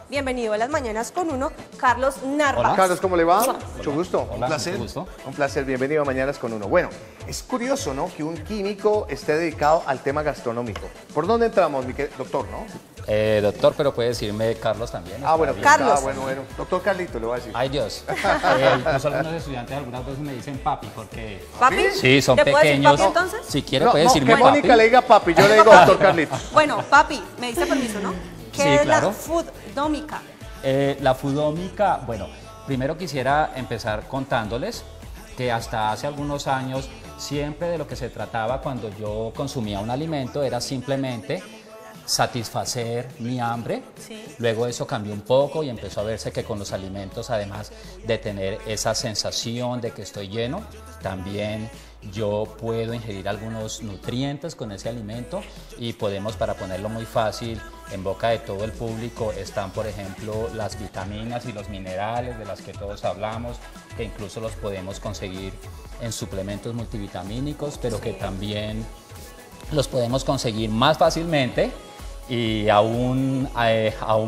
Bienvenido a Las Mañanas con Uno, Carlos Narváez. Hola. Carlos, ¿cómo le va? Hola. Mucho gusto. Hola, Un placer. mucho gusto. Un placer, bienvenido a Mañanas con Uno. Bueno, es curioso, ¿no? Que un químico esté dedicado al tema gastronómico. ¿Por dónde entramos, mi doctor, no? Doctor, pero puede decirme Carlos también. Ah, bueno, bien. Carlos. Ah, bueno. Doctor Carlito, le voy a decir. Ay, Dios. Incluso algunos estudiantes algunas veces me dicen papi porque... ¿Papi? Sí, son ¿Te puedo decir pequeños. papi entonces? Si quiere No, puede no, decirme que Mónica papi. le diga papi, yo le digo doctor Carlito. Bueno, papi, me dice permiso, ¿no? ¿Qué Sí, es claro. la fooddómica? La foodómica, bueno, primero quisiera empezar contándoles que hasta hace algunos años siempre de lo que se trataba cuando yo consumía un alimento era simplemente satisfacer mi hambre. Sí. Luego eso cambió un poco y empezó a verse que con los alimentos, además de tener esa sensación de que estoy lleno, también yo puedo ingerir algunos nutrientes con ese alimento y podemos, para ponerlo muy fácil, en boca de todo el público están, por ejemplo, las vitaminas y los minerales de las que todos hablamos, que incluso los podemos conseguir en suplementos multivitamínicos, pero que también los podemos conseguir más fácilmente y a un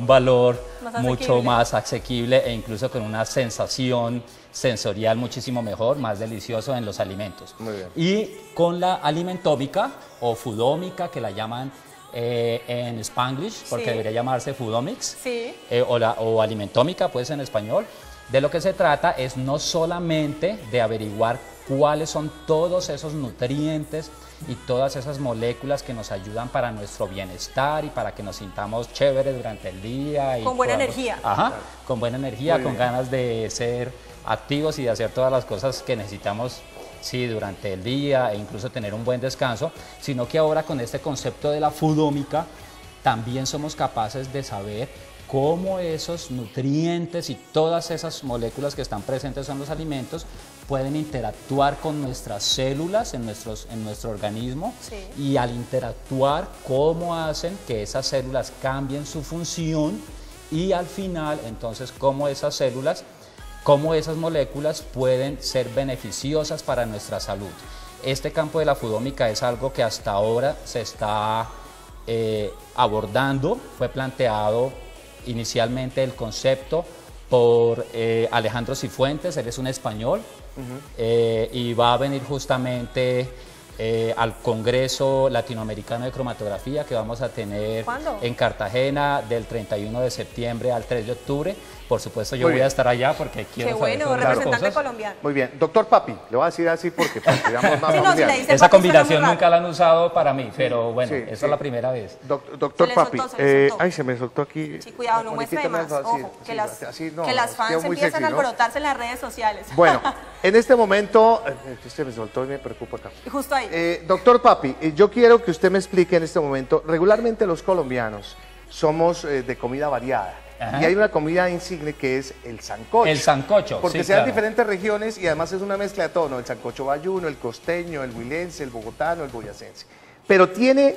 valor Más mucho asequible. más asequible e incluso con una sensación sensorial muchísimo mejor, más delicioso en los alimentos. Muy bien. Y con la alimentómica o foodómica, que la llaman en Spanglish, porque Sí. debería llamarse foodomics, Sí. o alimentómica, pues en español. De lo que se trata es no solamente de averiguar cuáles son todos esos nutrientes y todas esas moléculas que nos ayudan para nuestro bienestar y para que nos sintamos chéveres durante el día. Y Con buena podamos- energía. Ajá, con buena energía, Muy con bien. ganas de ser activos y de hacer todas las cosas que necesitamos, sí, durante el día e incluso tener un buen descanso, sino que ahora con este concepto de la foodómica también somos capaces de saber cómo esos nutrientes y todas esas moléculas que están presentes en los alimentos pueden interactuar con nuestras células en nuestro organismo. Sí. Y al interactuar, cómo hacen que esas células cambien su función y al final, entonces, cómo esas células, cómo esas moléculas pueden ser beneficiosas para nuestra salud. Este campo de la foodómica es algo que hasta ahora se está abordando, fue planteado inicialmente el concepto por Alejandro Cifuentes, él es un español, y va a venir justamente al Congreso Latinoamericano de Cromatografía que vamos a tener ¿Cuándo? en Cartagena del 31 de septiembre al 3 de octubre. Por supuesto yo Muy voy bien. a estar allá porque quiero Qué saber bueno, todas las representante cosas. colombiano. Muy bien. Doctor Papi, le voy a decir así porque digamos más Sí, no, si familiar. le dice Esa papi, combinación suena muy nunca la han usado para mí, pero bueno, Sí, esa sí. es la primera vez. Doctor Se le Papi, soltó, se le soltó. ay, se me soltó aquí. Sí, cuidado, no muestre de Moniquita, más. no, así, Ojo, sí, que las, así no, que las quedó fans muy empiezan sexy, a ¿no? alborotarse en las redes sociales. Bueno, en este momento, se me soltó y me preocupa acá. Justo ahí. Doctor Papi, yo quiero que usted me explique en este momento, regularmente los colombianos somos de comida variada. Ajá. Y hay una comida insigne que es el sancocho. El sancocho, Porque sí, se dan claro. diferentes regiones y además es una mezcla de todo, ¿no? El sancocho bayuno, el costeño, el huilense, el bogotano, el boyacense. Pero tiene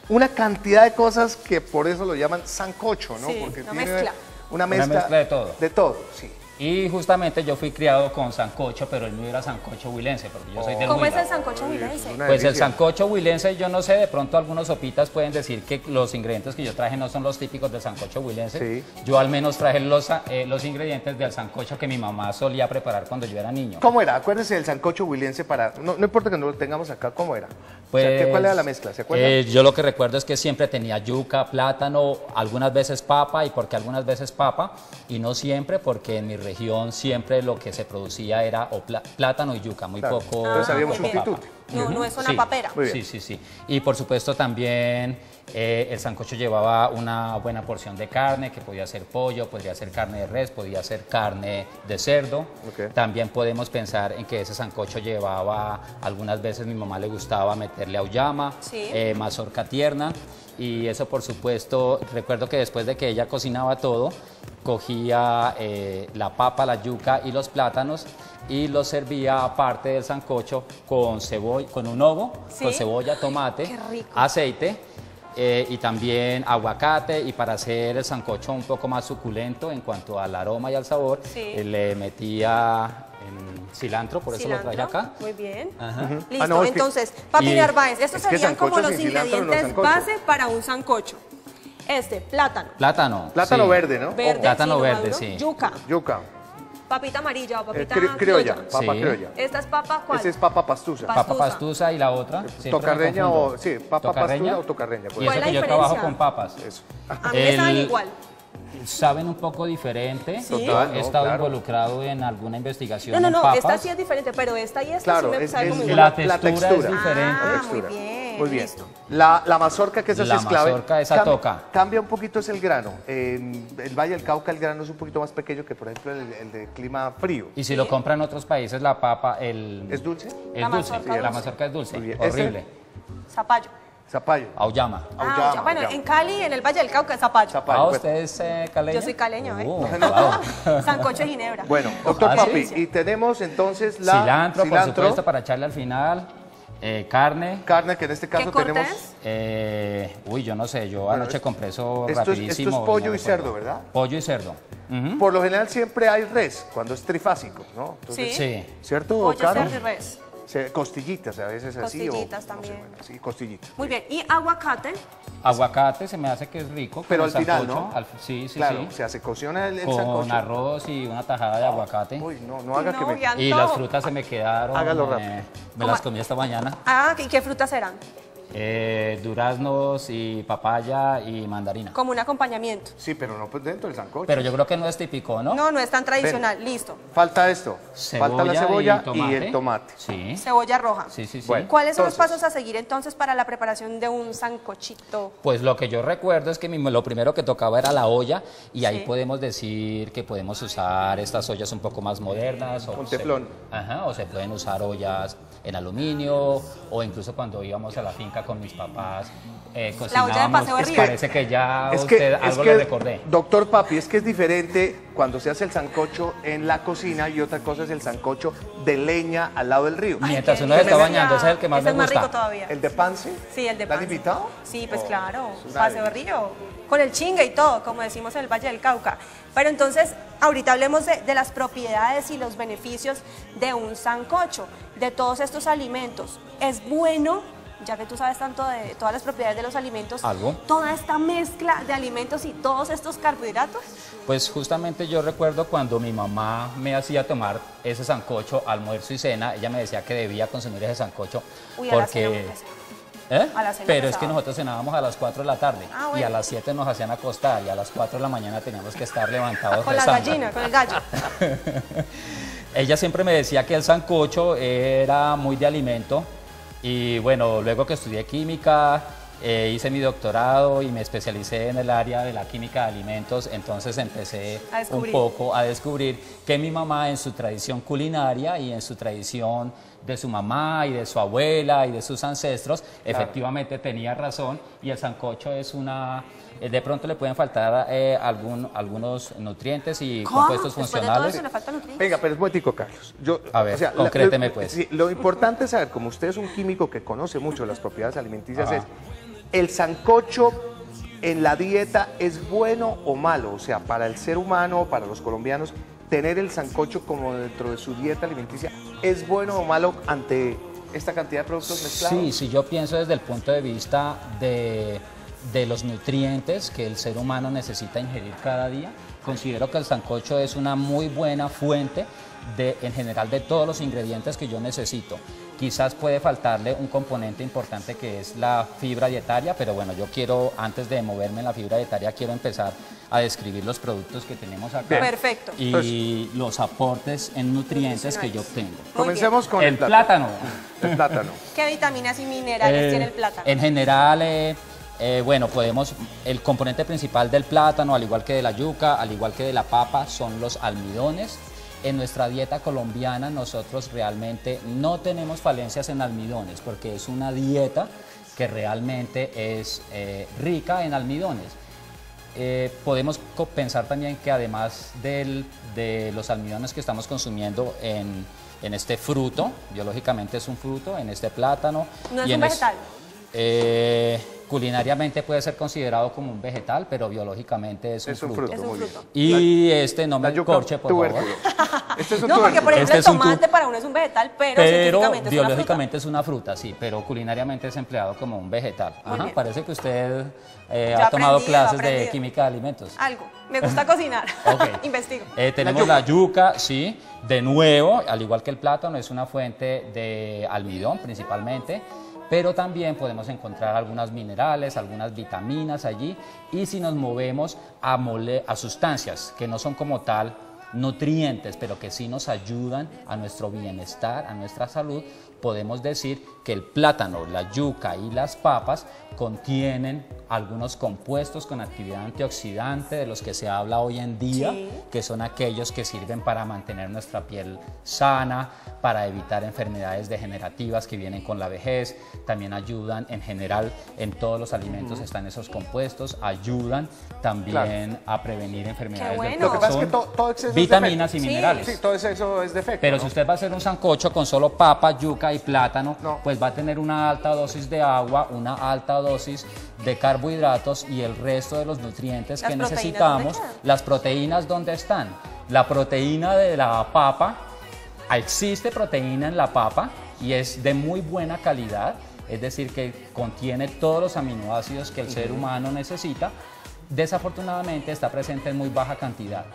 una cantidad de cosas que por eso lo llaman sancocho, ¿no? Sí, Porque una tiene mezcla. una Una mezcla de todo. De todo, sí. Y justamente yo fui criado con sancocho, pero el mío era sancocho huilense, porque yo soy del ¿Cómo es Huila. el sancocho Uy, huilense? es una Pues el delicia. sancocho huilense, yo no sé, de pronto algunos sopitas pueden decir que los ingredientes que yo traje no son los típicos del sancocho huilense. Sí. Yo al menos traje los ingredientes del sancocho que mi mamá solía preparar cuando yo era niño. ¿Cómo era? Acuérdense del sancocho huilense para... No, no importa que no lo tengamos acá, ¿cómo era? Pues, O sea, ¿cuál era la mezcla? ¿Se acuerdan? Yo lo que recuerdo es que siempre tenía yuca, plátano, algunas veces papa, y porque algunas veces papa, y no siempre, porque en mi región siempre lo que se producía era plátano y yuca, muy Claro. poco. Entonces había un poco sustituto. papa. No, no es una Sí. papera. Muy bien. Sí, sí, sí. Y por supuesto también el sancocho llevaba una buena porción de carne, que podía ser pollo, podría ser carne de res, podía ser carne de cerdo. Ok. También podemos pensar en que ese sancocho llevaba, algunas veces mi mamá le gustaba meterle auyama, Sí. mazorca tierna. Y eso, por supuesto, recuerdo que después de que ella cocinaba todo, cogía la papa, la yuca y los plátanos y los servía aparte del sancocho con cebolla, con un ovo, ¿Sí? con cebolla, tomate, Qué rico. aceite y también aguacate, y para hacer el sancocho un poco más suculento en cuanto al aroma y al sabor, Sí. le metía cilantro, por eso lo traje Cilantro, acá. Muy bien. Ajá. Listo, Ah, no, es que- entonces, papi y- Narváez, estos es que serían como sancocho los sin cilantro no es ingredientes sancocho. base para un sancocho. Plátano. Plátano. Plátano sí. verde, ¿no? Verde, Plátano sí, no verde, maduro. sí. Yuca. Yuca. Papita amarilla o papita Criolla, criolla. papa Sí. criolla. ¿Esta es papa cuál? Ese es papa pastusa. Papa pastusa y la otra. siempre me Tocarreña confundo. o, sí, papa ¿Tocarreña? pastusa o tocarreña. Y pues. ¿Cuál eso es que la yo trabajo diferencia? con papas. Eso. A mí me saben El- igual. Saben un poco diferente. Sí. Total, He no, estado claro. involucrado en alguna investigación No, en no, papas. esta sí es diferente, pero esta y esta Claro, sí me es- sabe es como la- igual. La textura es textura. diferente. Ah, Textura. muy bien, Muy bien. listo. La mazorca, que esa sí La es clave. mazorca, esa toca. Cambia un poquito es el grano. En el Valle del Cauca el grano es un poquito más pequeño que, por ejemplo, el de clima frío. Y si lo compran en otros países, la papa, ¿Es dulce? Es La dulce. mazorca La dulce. mazorca es dulce. Muy bien. Horrible. Zapallo. Zapallo. Auyama. Auyama, ya, bueno, auyama. en Cali, en el Valle del Cauca, es zapallo. Zapallo. pues. ¿Usted es caleño? Yo soy caleño, ¿eh? Wow. Sancocho de ginebra. Bueno, doctor Ah, Papi, sí. y tenemos entonces la Cilantro, por supuesto, para echarle al final. Carne. carne, que en este caso ¿Qué corte tenemos... es? Yo no sé, yo Bueno, anoche compré eso esto es rapidísimo. pollo no y recuerdo. cerdo, ¿verdad? Pollo y cerdo. Ujú. Por lo general siempre hay res, cuando es trifásico, ¿no? Sí. Sí. ¿Cierto, Pollo, Caro? cerdo y res. Costillitas a veces así. Costillitas o, también. no sé, bueno, sí, costillitas. Muy bien. Y aguacate. Aguacate se me hace que es rico. con Pero el al final, sancocho. ¿no? Sí, sí, Claro, sí. o sea, se cocina el Con sancocho. arroz y una tajada de aguacate. Uy, no haga No, que me... ya. Y antojo. las frutas se me quedaron. Hágalo rápido. Me las comí esta mañana. Ah, ¿y qué frutas serán? Duraznos y papaya y mandarina. Como un acompañamiento. Sí, pero no pues dentro del sancocho. Pero yo creo que no es típico, ¿no? No, no es tan tradicional. Listo. Falta esto. Falta la cebolla y el tomate. Sí, Cebolla roja. sí, sí. sí. Bueno. ¿Cuáles son los Entonces- pasos a seguir entonces para la preparación de un sancochito? Pues lo que yo recuerdo es que lo primero que tocaba era la olla y ahí Sí. podemos decir que podemos usar estas ollas un poco más modernas. Con teflón. O se pueden usar ollas en aluminio o incluso cuando íbamos a la finca con mis papás La olla de paseo de río. Parece que ya usted algo le recordé. Doctor Papi, es que es diferente cuando se hace el sancocho en la cocina y otra cosa es el sancocho de leña al lado del río. Mientras qué uno se está delicia. bañando, ese es el que más Ese me es más gusta. rico todavía. ¿El de Pance? Sí, el de ¿La han Pance. invitado? Sí, pues Oh, claro, es una paseo de delicia. río, con el chingue y todo, como decimos en el Valle del Cauca. Pero entonces, ahorita hablemos de las propiedades y los beneficios de un sancocho, de todos estos alimentos. Es bueno, ya que tú sabes tanto de todas las propiedades de los alimentos, ¿Algo? toda esta mezcla de alimentos y todos estos carbohidratos. Pues justamente yo recuerdo cuando mi mamá me hacía tomar ese sancocho, almuerzo y cena, ella me decía que debía consumir ese sancocho Uy, a la cena porque... muy pesado. ¿Eh? A la cena Pero es pesado. que nosotros cenábamos a las 4 de la tarde Ah, y bueno. a las 7 nos hacían acostar y a las 4 de la mañana teníamos que estar levantados Con la rezando. gallina, con el gallo. Ella siempre me decía que el sancocho era muy de alimento y bueno, luego que estudié química, hice mi doctorado y me especialicé en el área de la química de alimentos, entonces empecé A descubrir. un poco a descubrir que mi mamá en su tradición culinaria y en su tradición de su mamá y de su abuela y de sus ancestros, efectivamente tenía razón y el sancocho es una... de pronto le pueden faltar algunos nutrientes y ¿Cómo? compuestos Después de todo funcionales. eso le faltan nutrientes. Venga, pero es muy tico, Carlos. A ver, concréteme, pues. Sí, lo importante es saber, como usted es un químico que conoce mucho las propiedades alimenticias, Ajá. es el sancocho en la dieta es bueno o malo, o sea, para el ser humano, para los colombianos, tener el sancocho como dentro de su dieta alimenticia, ¿es bueno o malo ante esta cantidad de productos mezclados? Sí, si yo pienso desde el punto de vista de los nutrientes que el ser humano necesita ingerir cada día, considero que el sancocho es una muy buena fuente en general de todos los ingredientes que yo necesito. Quizás puede faltarle un componente importante que es la fibra dietaria, pero bueno, yo quiero, antes de moverme en la fibra dietaria, quiero empezar a describir los productos que tenemos acá. Perfecto. Y los aportes en nutrientes que yo obtengo. Comencemos con El plátano. El plátano. ¿Qué vitaminas y minerales tiene el plátano? En general, bueno, el componente principal del plátano, al igual que de la yuca, al igual que de la papa, son los almidones. En nuestra dieta colombiana nosotros realmente no tenemos falencias en almidones porque es una dieta que realmente es rica en almidones. Podemos pensar también que además de los almidones que estamos consumiendo en este fruto, biológicamente es un fruto, en este plátano. ¿No es y un en vegetal? Culinariamente puede ser considerado como un vegetal, pero biológicamente es un fruto. Es un muy bien. fruto. Y no La me yuca, corche, por favor. tubérculo. Este es un No, porque por ejemplo Este el es un tomate para uno es un vegetal, pero científicamente biológicamente es una fruta, sí, pero culinariamente es empleado como un vegetal. Muy Ajá, bien. parece que usted Ya ha tomado aprendido, clases de aprendido. química de alimentos. es una fruta. Algo. Me gusta cocinar. Ok. Investigo. Tenemos la yuca, sí. De nuevo, al igual que el plátano, es una fuente de almidón principalmente, pero también podemos encontrar algunos minerales, algunas vitaminas allí. Y si nos movemos a sustancias que no son como tal nutrientes, pero que sí nos ayudan a nuestro bienestar, a nuestra salud, podemos decir que el plátano, la yuca y las papas contienen algunos compuestos con actividad antioxidante de los que se habla hoy en día, Sí. que son aquellos que sirven para mantener nuestra piel sana, para evitar enfermedades degenerativas que vienen con la vejez, también ayudan en general, en todos los alimentos están esos compuestos, ayudan también a prevenir enfermedades Qué del bueno. Lo que pasa es que corazón, todo exceso es vitaminas y Sí. minerales. Sí, todo eso es defecto. Pero ¿no? si usted va a hacer un sancocho con solo papa, yuca y plátano, No. pues va a tener una alta dosis de agua, una alta dosis de carbohidratos y el resto de los nutrientes ¿Las que proteínas necesitamos. dónde quedan? Las proteínas, ¿dónde están? La proteína de la papa, existe proteína en la papa y es de muy buena calidad, es decir, que contiene todos los aminoácidos que el ser humano necesita. Desafortunadamente está presente en muy baja cantidad.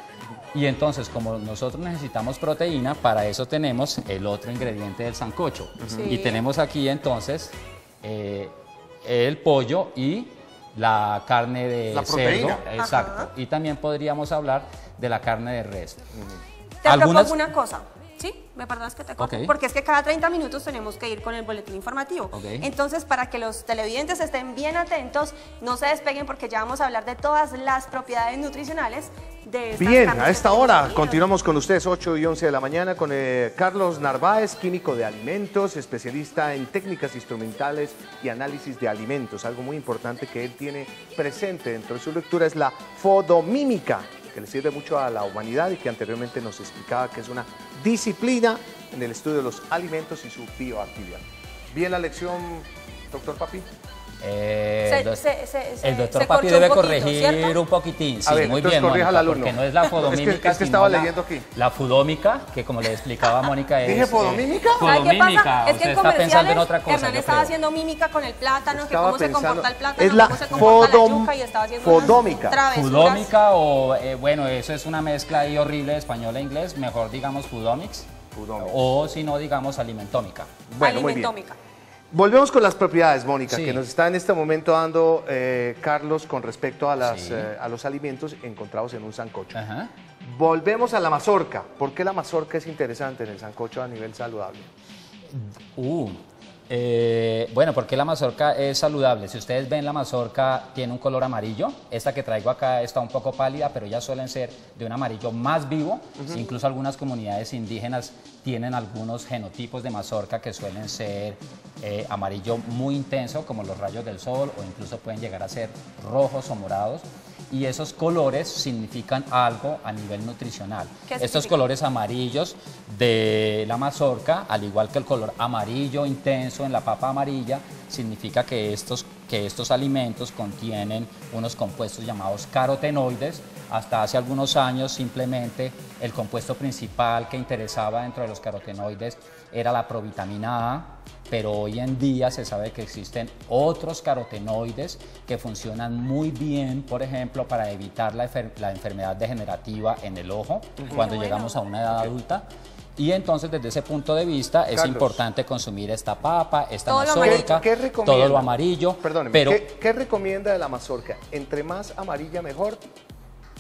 Y entonces, como nosotros necesitamos proteína, para eso tenemos el otro ingrediente del sancocho. Sí. Y tenemos aquí entonces el pollo y la carne de La cerdo. proteína. Exacto. Ajá. Y también podríamos hablar de la carne de res. Te Algunas- propongo una cosa. ¿Sí? ¿Me perdonas que te corte? Ok. Porque es que cada 30 minutos tenemos que ir con el boletín informativo. Ok. Entonces, para que los televidentes estén bien atentos, no se despeguen porque ya vamos a hablar de todas las propiedades nutricionales de estas Bien, carnes a que esta tenemos hora aquí. continuamos con ustedes 8 y 11 de la mañana con Carlos Narváez, químico de alimentos, especialista en técnicas instrumentales y análisis de alimentos. Algo muy importante que él tiene presente dentro de su lectura es la fodomímica, que le sirve mucho a la humanidad y que anteriormente nos explicaba que es una disciplina en el estudio de los alimentos y su bioactividad. Bien la lección, doctor Papi. El doctor se Papi corchó debe un poquito, corregir ¿cierto? un poquitín, sí, A ver, muy entonces bien, corrija al Mónica, alumno. porque no es la fodomímica, Es que sino estaba la, leyendo aquí. la fudómica, que como le explicaba Mónica es... ¿Dije fodomímica? ¿Sabe qué pasa? Es que usted en está pensando en comerciales otra cosa, Hernán yo estaba creo. haciendo mímica con el plátano, que Estaba cómo se pensando- comporta el plátano, es la cómo se comporta la fodom- yuca y estaba haciendo fodómica. unas travesuras. Fudómica o, bueno, eso es una mezcla ahí horrible de español e inglés, mejor digamos fudómics, Fudómics. o si no digamos alimentómica. Bueno, muy bien. Alimentómica. Volvemos con las propiedades, Mónica, Sí. que nos está en este momento dando Carlos con respecto a, Sí. a los alimentos encontrados en un sancocho. Ajá. Volvemos a la mazorca. ¿Por qué la mazorca es interesante en el sancocho a nivel saludable? Bueno, ¿por qué la mazorca es saludable? Si ustedes ven, la mazorca tiene un color amarillo. Esta que traigo acá está un poco pálida, pero ya suelen ser de un amarillo más vivo. Incluso algunas comunidades indígenas tienen algunos genotipos de mazorca que suelen ser amarillo muy intenso, como los rayos del sol, o incluso pueden llegar a ser rojos o morados. Y esos colores significan algo a nivel nutricional. ¿Qué Estos significa? colores amarillos de la mazorca, al igual que el color amarillo intenso en la papa amarilla, significa que estos alimentos contienen unos compuestos llamados carotenoides. Hasta hace algunos años simplemente el compuesto principal que interesaba dentro de los carotenoides era la provitamina A, pero hoy en día se sabe que existen otros carotenoides que funcionan muy bien, por ejemplo, para evitar la enfermedad degenerativa en el ojo cuando Qué llegamos a bueno. una edad adulta. Y entonces, desde ese punto de vista, es Carlos. importante consumir esta papa, esta Todo lo mazorca, ¿Qué recomienda? todo lo amarillo. Perdóneme, pero ¿qué recomienda de la mazorca? ¿Entre más amarilla mejor?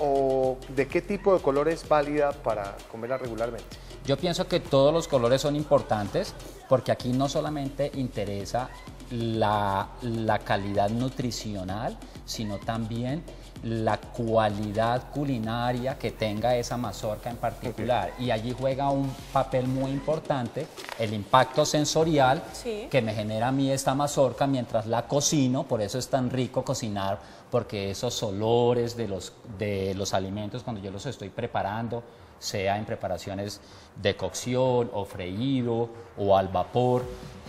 ¿O de qué tipo de color es válida para comerla regularmente? yo pienso que todos los colores son importantes porque aquí no solamente interesa la calidad nutricional, sino también la cualidad culinaria que tenga esa mazorca en particular. Y allí juega un papel muy importante el impacto sensorial Sí. que me genera a mí esta mazorca mientras la cocino. Por eso es tan rico cocinar, porque esos olores de los alimentos cuando yo los estoy preparando, sea en preparaciones de cocción o freído o al vapor,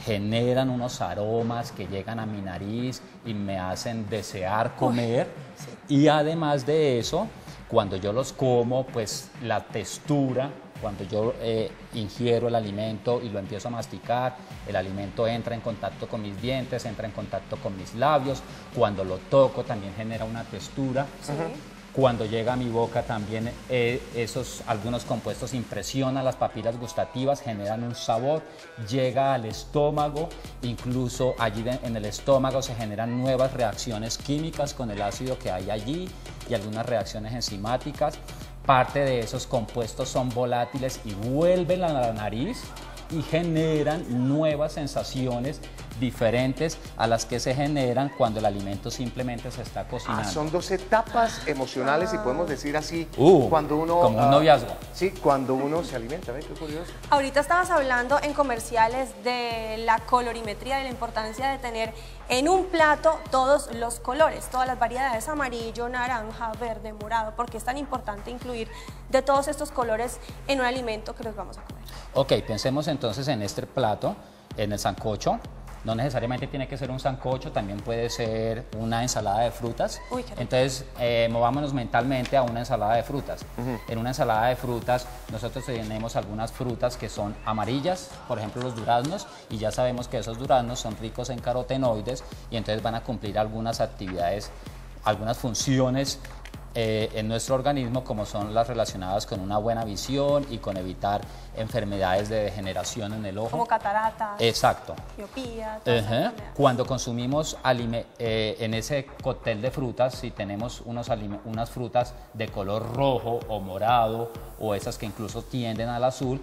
generan unos aromas que llegan a mi nariz y me hacen desear comer. Y además de eso, cuando yo los como, pues la textura Cuando yo ingiero el alimento y lo empiezo a masticar, el alimento entra en contacto con mis dientes, entra en contacto con mis labios. Cuando lo toco también genera una textura. Sí. Cuando llega a mi boca también algunos compuestos impresionan las papilas gustativas, generan un sabor, llega al estómago, incluso allí en el estómago se generan nuevas reacciones químicas con el ácido que hay allí y algunas reacciones enzimáticas. Parte de esos compuestos son volátiles y vuelven a la nariz y generan nuevas sensaciones diferentes a las que se generan cuando el alimento simplemente se está cocinando. Son dos etapas emocionales, si podemos decir así, cuando uno... Como un noviazgo. Sí, cuando uno se alimenta, ¿ves? Qué curioso. Ahorita estabas hablando en comerciales de la colorimetría, de la importancia de tener en un plato todos los colores, todas las variedades, amarillo, naranja, verde, morado. ¿Por qué es tan importante incluir de todos estos colores en un alimento que nos vamos a comer? Ok, pensemos entonces en este plato, en el sancocho. No necesariamente tiene que ser un sancocho, también puede ser una ensalada de frutas. Uy, qué rico. Entonces, movámonos mentalmente a una ensalada de frutas. En una ensalada de frutas, nosotros tenemos algunas frutas que son amarillas, por ejemplo los duraznos, y ya sabemos que esos duraznos son ricos en carotenoides y entonces van a cumplir algunas actividades, algunas funciones en nuestro organismo, como son las relacionadas con una buena visión y con evitar enfermedades de degeneración en el ojo. Como cataratas. Exacto. Miopía. Cuando consumimos en ese cóctel de frutas, si tenemos unas frutas de color rojo o morado o esas que incluso tienden al azul,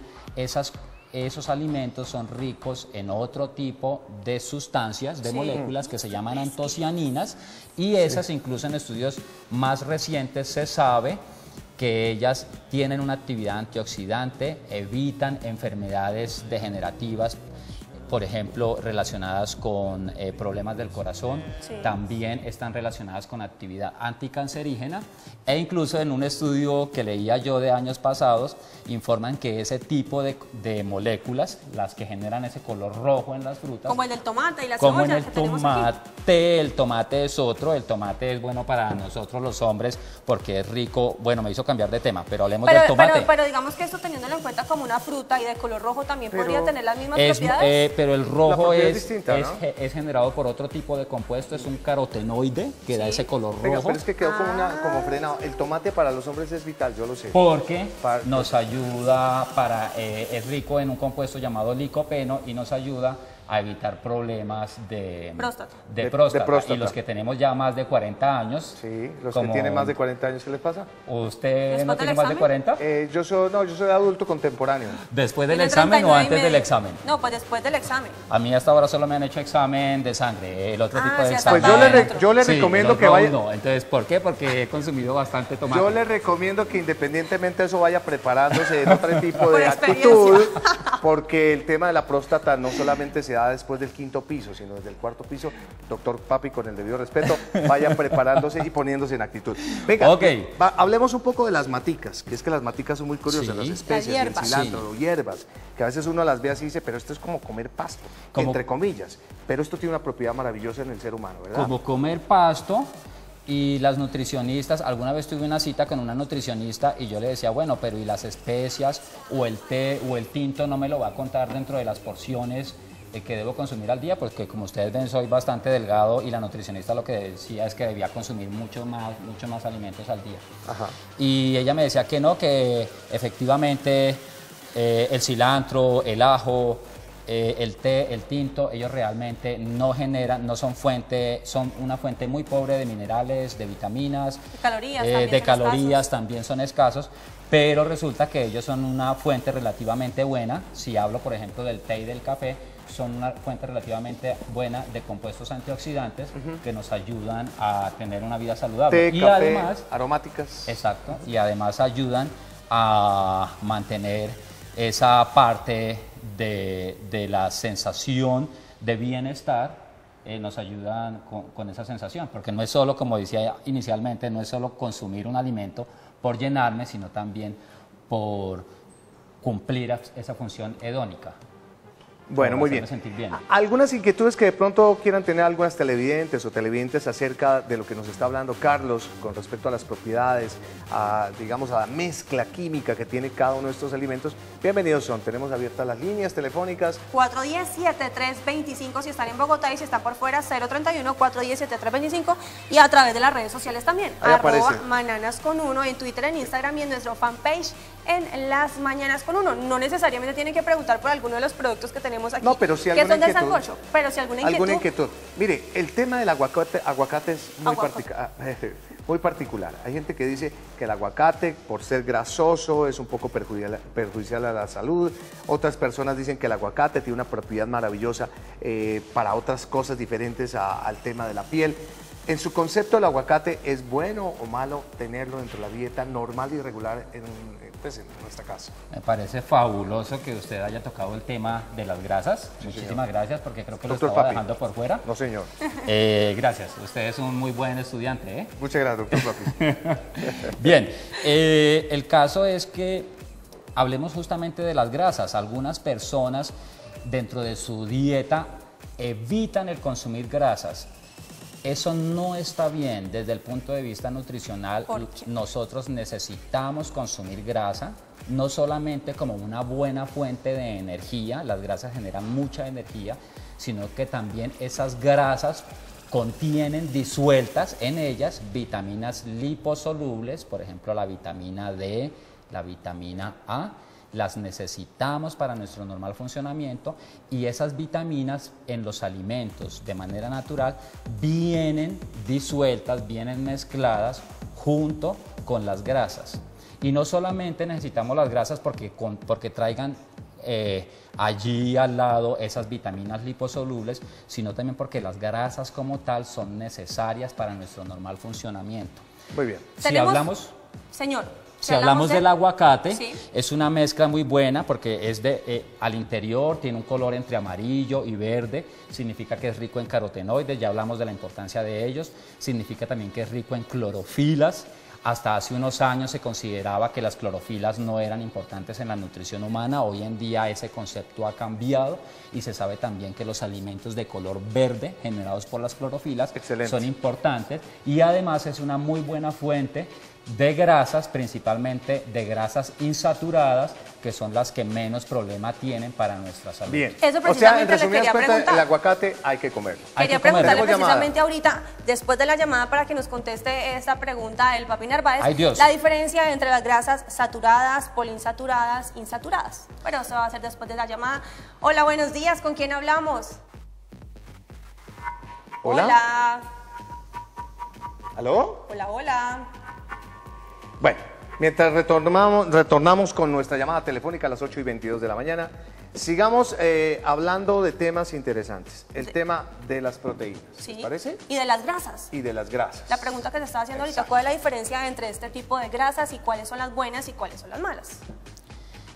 esos alimentos son ricos en otro tipo de sustancias, de moléculas que se llaman antocianinas, y esas incluso en estudios más recientes se sabe que ellas tienen una actividad antioxidante, evitan enfermedades degenerativas, por ejemplo, relacionadas con problemas del corazón, también están relacionadas con actividad anticancerígena, e incluso en un estudio que leía yo de años pasados, informan que ese tipo de moléculas, las que generan ese color rojo en las frutas, como el del tomate y la como cebolla en que tenemos aquí. el tomate es otro, el tomate es bueno para nosotros los hombres porque es rico. Bueno, me hizo cambiar de tema, pero hablemos del tomate. Pero digamos que esto, teniéndolo en cuenta como una fruta y de color rojo, también podría tener las mismas propiedades. Pero el rojo es generado por otro tipo de compuesto, es un carotenoide que da ese color rojo. Venga, pero es que quedó como frenado. El tomate para los hombres es vital, yo lo sé. Porque nos ayuda es rico en un compuesto llamado licopeno y nos ayuda a evitar problemas de próstata. Y los que tenemos ya más de 40 años. Sí, los que tienen más de 40 años, ¿qué les pasa? ¿Usted no tiene más de 40? Yo soy adulto contemporáneo. ¿Después del examen o antes del examen? No, pues después del examen. A mí hasta ahora solo me han hecho examen de sangre, el otro tipo de examen. Pues yo le recomiendo que vaya... No. Entonces, ¿por qué? Porque he consumido bastante tomate. Yo le recomiendo que independientemente de eso vaya preparándose en otro tipo de actitud, porque el tema de la próstata no solamente se da después del 5º piso, sino desde el 4º piso. Doctor Papi, con el debido respeto, vaya preparándose y poniéndose en actitud. Venga, hablemos un poco de las maticas, que es que las maticas son muy curiosas, las especies, el cilantro, hierbas, que a veces uno las ve así y dice, pero esto es como comer pasto, entre comillas, pero esto tiene una propiedad maravillosa en el ser humano, ¿verdad? Como comer pasto. Y las nutricionistas, alguna vez tuve una cita con una nutricionista y yo le decía, bueno, pero ¿y las especias o el té o el tinto no me lo va a contar dentro de las porciones que debo consumir al día? Porque como ustedes ven, soy bastante delgado y la nutricionista lo que decía es que debía consumir mucho más alimentos al día. Y ella me decía que no, que efectivamente el cilantro, el ajo, el té, el tinto, ellos realmente no generan, son una fuente muy pobre de minerales, de vitaminas, de calorías también son escasos, pero resulta que ellos son una fuente relativamente buena. Si hablo, por ejemplo, del té y del café, son una fuente relativamente buena de compuestos antioxidantes que nos ayudan a tener una vida saludable. Té, café, además, aromáticas. Exacto, y además ayudan a mantener esa parte de la sensación de bienestar, nos ayudan con esa sensación, porque no es solo, como decía inicialmente, no es solo consumir un alimento por llenarme, sino también por cumplir esa función hedónica. Bueno, muy bien. Sentir bien. Algunas inquietudes que de pronto quieran tener algunas televidentes o televidentes acerca de lo que nos está hablando Carlos con respecto a las propiedades, digamos, a la mezcla química que tiene cada uno de estos alimentos. Bienvenidos son. Tenemos abiertas las líneas telefónicas. 410-7325 si están en Bogotá y si están por fuera, 031-410-7325 y a través de las redes sociales también. Ahí aparece. @mananascon1 en Twitter, en Instagram y en nuestro fanpage en Las Mañanas con Uno. No necesariamente tienen que preguntar por alguno de los productos que tenemos aquí, No, pero si que alguna son del inquietud, sancocho, pero si alguna inquietud. Mire, el tema del aguacate es muy particular. Hay gente que dice que el aguacate, por ser grasoso, es un poco perjudicial a la salud. Otras personas dicen que el aguacate tiene una propiedad maravillosa para otras cosas diferentes al tema de la piel. En su concepto, ¿el aguacate es bueno o malo tenerlo dentro de la dieta normal y regular en nuestra casa? Me parece fabuloso que usted haya tocado el tema de las grasas. Sí, muchísimas gracias, porque creo que Doctor lo estaba Papi. dejando por fuera. No, señor. Gracias, usted es un muy buen estudiante, ¿eh? Muchas gracias, doctor Papi. Bien, el caso es que hablemos justamente de las grasas. Algunas personas dentro de su dieta evitan el consumir grasas. Eso no está bien desde el punto de vista nutricional. ¿Por qué? Nosotros necesitamos consumir grasa, no solamente como una buena fuente de energía, las grasas generan mucha energía, sino que también esas grasas contienen disueltas en ellas vitaminas liposolubles, por ejemplo la vitamina D, la vitamina A. Las necesitamos para nuestro normal funcionamiento y esas vitaminas en los alimentos de manera natural vienen disueltas, vienen mezcladas junto con las grasas. Y no solamente necesitamos las grasas porque traigan allí al lado esas vitaminas liposolubles, sino también porque las grasas como tal son necesarias para nuestro normal funcionamiento. Muy bien. Si hablamos... Señor. Si hablamos del aguacate, sí, es una mezcla muy buena porque es al interior tiene un color entre amarillo y verde, significa que es rico en carotenoides, ya hablamos de la importancia de ellos, significa también que es rico en clorofilas. Hasta hace unos años se consideraba que las clorofilas no eran importantes en la nutrición humana, hoy en día ese concepto ha cambiado y se sabe también que los alimentos de color verde generados por las clorofilas son importantes y además es una muy buena fuente de grasas, principalmente de grasas insaturadas, que son las que menos problema tienen para nuestra salud. Bien. Eso O sea, en precisamente le resumidas quería cuentas, preguntar. el aguacate hay que comerlo. Hay Quería que comerlo. preguntarle Tenemos precisamente llamada. ahorita, después de la llamada, para que nos conteste esta pregunta el Papi Narváez, Ay, Dios. la diferencia entre las grasas saturadas, poliinsaturadas, insaturadas. Pero eso va a ser después de la llamada. Hola, buenos días, ¿con quién hablamos? Hola. Hola. ¿Aló? Hola, hola. Bueno, mientras retornamos con nuestra llamada telefónica a las 8:22 de la mañana, sigamos hablando de temas interesantes. El tema de las proteínas, Sí. ¿les parece? Y de las grasas. Y de las grasas. La pregunta que se está haciendo ahorita, ¿cuál es la diferencia entre este tipo de grasas y cuáles son las buenas y cuáles son las malas?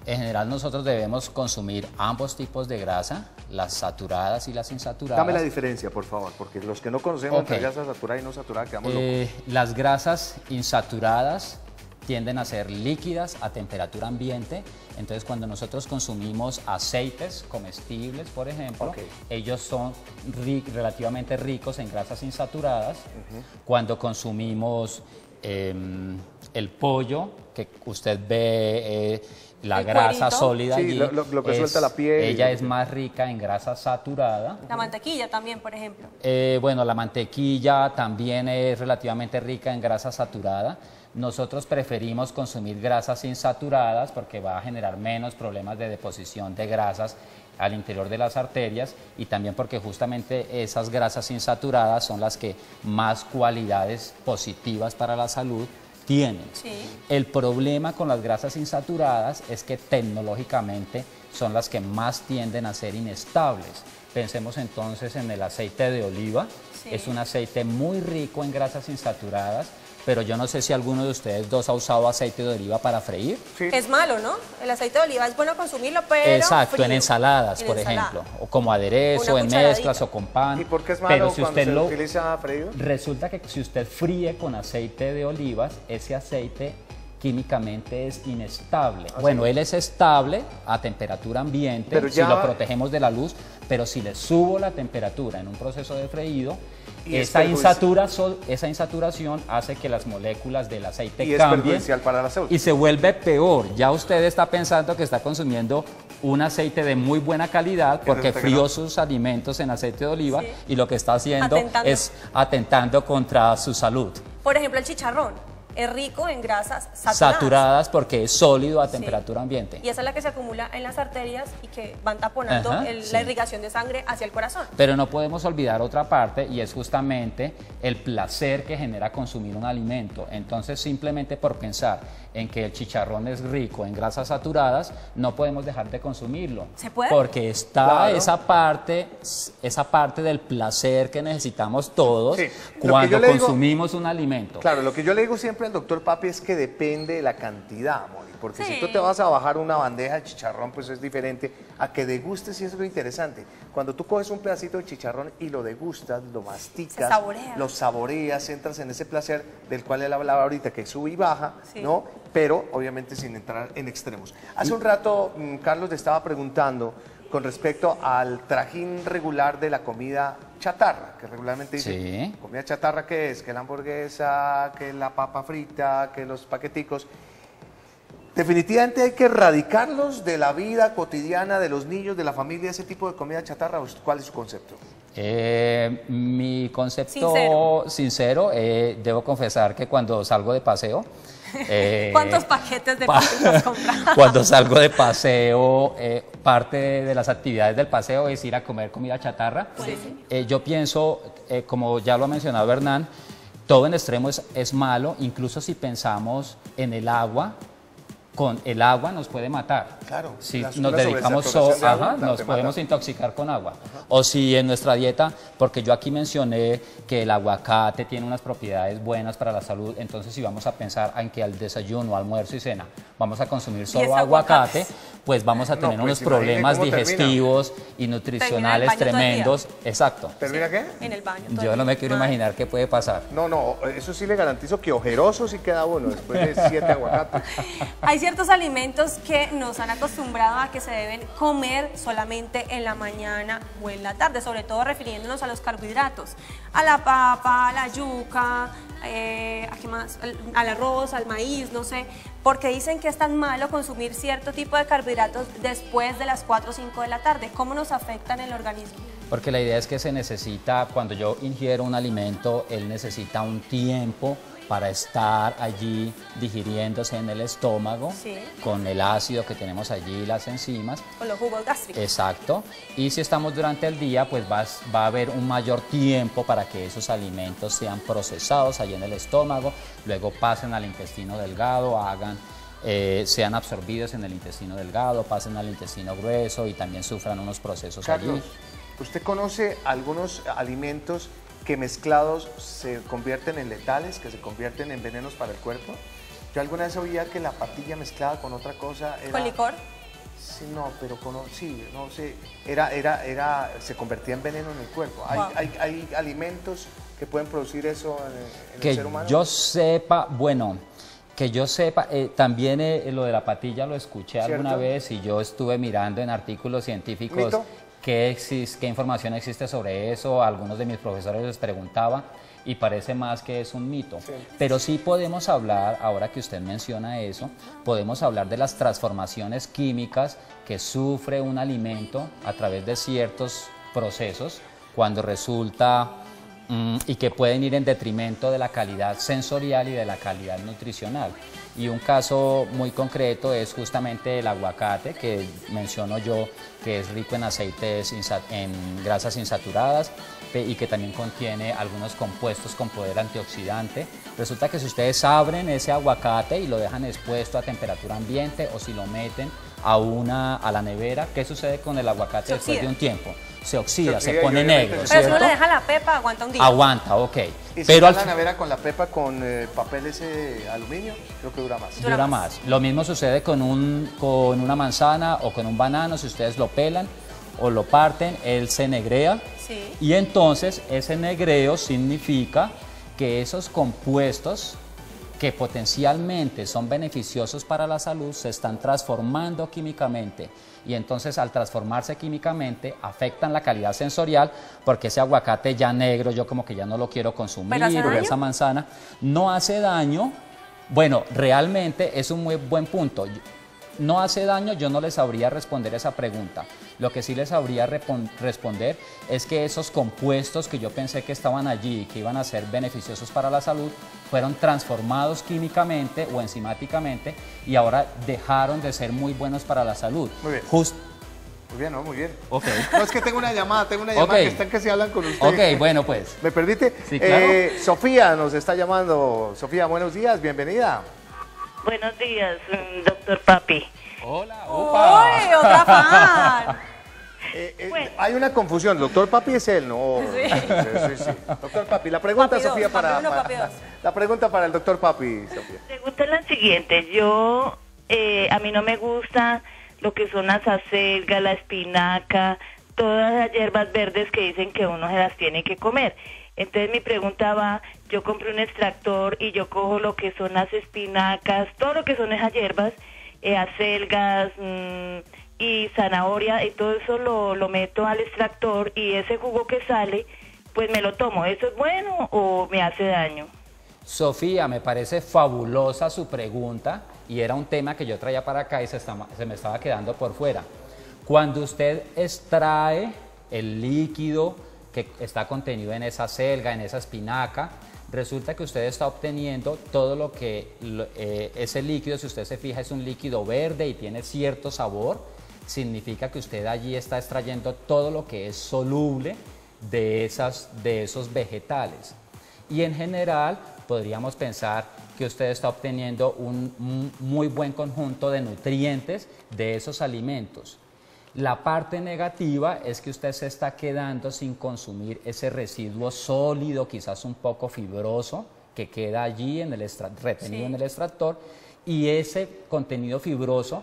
En general nosotros debemos consumir ambos tipos de grasa, las saturadas y las insaturadas. Dame la diferencia, por favor, porque los que no conocemos entre Ok. grasa saturada y no saturada quedamos locos. Las grasas insaturadas tienden a ser líquidas a temperatura ambiente, entonces cuando nosotros consumimos aceites comestibles, por ejemplo, Ok. ellos son relativamente ricos en grasas insaturadas. Cuando consumimos el pollo, que usted ve la El grasa cuerito. sólida Sí, allí, lo que suelta la piel. ella es más rica en grasa saturada. La mantequilla también, por ejemplo. Bueno, la mantequilla también es relativamente rica en grasa saturada. Nosotros preferimos consumir grasas insaturadas porque va a generar menos problemas de deposición de grasas al interior de las arterias y también porque justamente esas grasas insaturadas son las que más cualidades positivas para la salud tienen. Sí. El problema con las grasas insaturadas es que tecnológicamente son las que más tienden a ser inestables. Pensemos entonces en el aceite de oliva. Sí. Es un aceite muy rico en grasas insaturadas, pero yo no sé si alguno de ustedes dos ha usado aceite de oliva para freír. Sí. Es malo, ¿no? El aceite de oliva es bueno consumirlo, pero Exacto, frío. en ensaladas, En por ensalada. ejemplo, o como aderezo, Una en cucharadita. mezclas o con pan. ¿Y por qué es Pero malo si cuando usted se lo utiliza freído? resulta que si usted fríe con aceite de olivas, ese aceite químicamente es inestable. Bueno, él es estable a temperatura ambiente, pero ya... si lo protegemos de la luz, pero si le subo la temperatura en un proceso de freído, esa insaturación hace que las moléculas del aceite cambien para la salud. Y se vuelve peor. Ya usted está pensando que está consumiendo un aceite de muy buena calidad porque frió sus alimentos en aceite de oliva, y lo que está haciendo es atentando contra su salud. Por ejemplo, el chicharrón es rico en grasas saturadas porque es sólido a temperatura ambiente. Y esa es la que se acumula en las arterias y que van taponando la irrigación de sangre hacia el corazón. Pero no podemos olvidar otra parte, y es justamente el placer que genera consumir un alimento. Entonces, simplemente por pensar en que el chicharrón es rico en grasas saturadas, no podemos dejar de consumirlo. ¿Se puede? Porque está esa parte del placer que necesitamos todos cuando consumimos un alimento. Claro, lo que yo le digo siempre al doctor Papi es que depende de la cantidad, Moni, porque si tú te vas a bajar una bandeja de chicharrón, pues es diferente a que degustes, y eso es lo interesante. Cuando tú coges un pedacito de chicharrón y lo degustas, lo masticas, lo saboreas, entras en ese placer del cual él hablaba ahorita, que sube y baja, ¿no? Pero obviamente sin entrar en extremos. Hace un rato Carlos te estaba preguntando con respecto al trajín regular de la comida chatarra, que regularmente dice, comida chatarra, ¿qué es? Que la hamburguesa, que la papa frita, que los paqueticos. Definitivamente hay que erradicarlos de la vida cotidiana de los niños, de la familia, ese tipo de comida chatarra. ¿Cuál es su concepto? Mi concepto sincero, debo confesar que cuando salgo de paseo, ¿cuántos paquetes de papitas compras? Cuando salgo de paseo, parte de las actividades del paseo es ir a comer comida chatarra. Yo pienso, como ya lo ha mencionado Hernán, todo en extremo es malo, incluso si pensamos en el agua. Con el agua nos puede matar. Claro. Si nos dedicamos nos podemos intoxicar con agua. O si en nuestra dieta, porque yo aquí mencioné que el aguacate tiene unas propiedades buenas para la salud, entonces si vamos a pensar en que al desayuno, almuerzo y cena vamos a consumir solo aguacate, pues vamos a tener unos problemas digestivos y nutricionales tremendos. Exacto. ¿Termina qué? En el baño. Yo no me quiero imaginar qué puede pasar. No, eso sí le garantizo que ojeroso sí queda uno después de 7 aguacates. Hay ciertos alimentos que nos han acostumbrado a que se deben comer solamente en la mañana o en la tarde, sobre todo refiriéndonos a los carbohidratos, a la papa, a la yuca, ¿a qué más? Al arroz, al maíz, no sé, porque dicen que es tan malo consumir cierto tipo de carbohidratos después de las 4 o 5 de la tarde. ¿Cómo nos afectan el organismo? Porque la idea es que se necesita, cuando yo ingiero un alimento, él necesita un tiempo para estar allí digiriéndose en el estómago, con el ácido que tenemos allí, las enzimas. Con los jugos gástricos. Exacto. Y si estamos durante el día, pues va a haber un mayor tiempo para que esos alimentos sean procesados allí en el estómago, luego pasen al intestino delgado, sean absorbidos en el intestino delgado, pasen al intestino grueso y también sufran unos procesos allí. ¿Usted conoce algunos alimentos que mezclados se convierten en letales, que se convierten en venenos para el cuerpo? Yo alguna vez oía que la patilla mezclada con otra cosa era... ¿Con licor? Sí, no, pero se convertía en veneno en el cuerpo. ¿Hay alimentos que pueden producir eso en el ser humano? Que yo sepa, también lo de la patilla lo escuché alguna vez, y yo estuve mirando en artículos científicos. ¿Mito? ¿Qué información existe sobre eso? Algunos de mis profesores les preguntaba y parece más que es un mito. Pero sí podemos hablar, ahora que usted menciona eso, podemos hablar de las transformaciones químicas que sufre un alimento a través de ciertos procesos cuando resulta y que pueden ir en detrimento de la calidad sensorial y de la calidad nutricional. Y un caso muy concreto es justamente el aguacate, que menciono yo, que es rico en aceites, en grasas insaturadas y que también contiene algunos compuestos con poder antioxidante. Resulta que si ustedes abren ese aguacate y lo dejan expuesto a temperatura ambiente, o si lo meten a la nevera, ¿qué sucede con el aguacate después de un tiempo? Se oxida, se pone negro, Pero ¿cierto? si uno le deja la pepa, aguanta un día. Aguanta, ok. ¿Y si pero está en la nevera con la pepa con papel ese de aluminio? Creo que dura más. Dura más. Lo mismo sucede con una manzana o con un banano. Si ustedes lo pelan o lo parten, él se negrea. Y entonces ese negreo significa que esos compuestos que potencialmente son beneficiosos para la salud se están transformando químicamente, y entonces al transformarse químicamente afectan la calidad sensorial, porque ese aguacate ya negro yo como que ya no lo quiero consumir, ¿Pero hace o daño? esa manzana no hace daño. Bueno, realmente es un muy buen punto. No hace daño, yo no les sabría responder esa pregunta. Lo que sí les sabría responder es que esos compuestos que yo pensé que estaban allí y que iban a ser beneficiosos para la salud fueron transformados químicamente o enzimáticamente y ahora dejaron de ser muy buenos para la salud. Muy bien. Muy bien, ¿no? Muy bien. Ok. No, es que tengo una llamada Ok. que están que se hablan con usted. Ok, bueno pues. ¿Me permite? Sí, claro. Sofía nos está llamando. Sofía, buenos días, bienvenida. Buenos días, doctor Papi. Hola, ¡Uy, otra fan! Bueno. Hay una confusión, doctor Papi es él, ¿no? Sí. Doctor Papi, la pregunta, Papi dos, Sofía, Papi uno, Papi dos. la pregunta para el doctor Papi, Sofía. La pregunta es la siguiente. A mí no me gusta lo que son las acelgas, la espinaca, todas las hierbas verdes que dicen que uno se las tiene que comer. Entonces mi pregunta va, yo compré un extractor y yo cojo lo que son las espinacas, todo lo que son esas hierbas, acelgas y zanahoria, y todo eso lo meto al extractor y ese jugo que sale, pues me lo tomo. ¿Eso es bueno o me hace daño? Sofía, me parece fabulosa su pregunta y era un tema que yo traía para acá y se me estaba quedando por fuera. Cuando usted extrae el líquido que está contenido en esa selga, en esa espinaca, resulta que usted está obteniendo todo lo que ese líquido, si usted se fija, es un líquido verde y tiene cierto sabor, significa que usted allí está extrayendo todo lo que es soluble de esos vegetales. Y en general podríamos pensar que usted está obteniendo un muy buen conjunto de nutrientes de esos alimentos. La parte negativa es que usted se está quedando sin consumir ese residuo sólido, quizás un poco fibroso, que queda allí en el retenido en el extractor, y ese contenido fibroso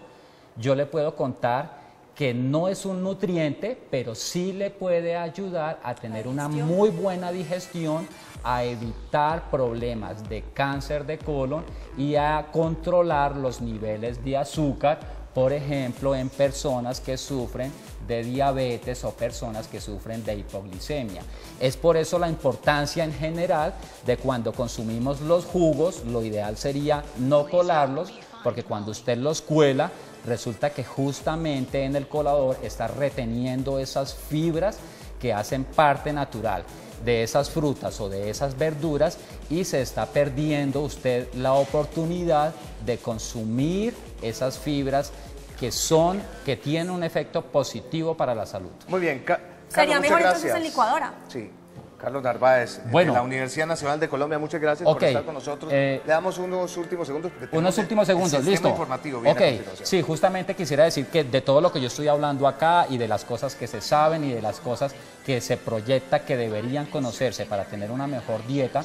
yo le puedo contar que no es un nutriente, pero sí le puede ayudar a tener una muy buena digestión, a evitar problemas de cáncer de colon y a controlar los niveles de azúcar, por ejemplo, en personas que sufren de diabetes o personas que sufren de hipoglicemia. Es por eso la importancia en general de cuando consumimos los jugos, lo ideal sería no colarlos, porque cuando usted los cuela, resulta que justamente en el colador está reteniendo esas fibras que hacen parte natural de esas frutas o de esas verduras y se está perdiendo usted la oportunidad de consumir esas fibras que tienen un efecto positivo para la salud. Muy bien, Sería Carlos, mejor muchas entonces en gracias. licuadora. Sí. Carlos Narváez, Bueno. de la Universidad Nacional de Colombia, muchas gracias por estar con nosotros. Le damos unos últimos segundos. Unos últimos segundos, listo. Informativo, viene a Ok, continuación. sí, justamente quisiera decir que de todo lo que yo estoy hablando acá y de las cosas que se saben y de las cosas que se proyecta que deberían conocerse para tener una mejor dieta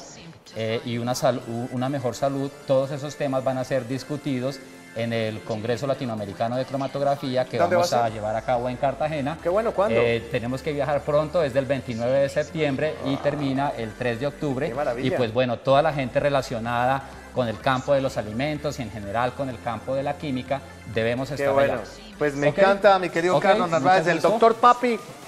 y una mejor salud, todos esos temas van a ser discutidos en el Congreso Latinoamericano de Cromatografía que ¿Dónde vamos va a a ser? llevar a cabo en Cartagena. Qué bueno, ¿cuándo? Tenemos que viajar pronto, es del 29 de septiembre y termina el 3 de octubre. Qué maravilla. Y pues bueno, toda la gente relacionada con el campo de los alimentos y en general con el campo de la química debemos Qué estar bueno. allá. Pues me Ok. encanta, mi querido Ok, Carlos Narváez, mucho el gusto. doctor Papi.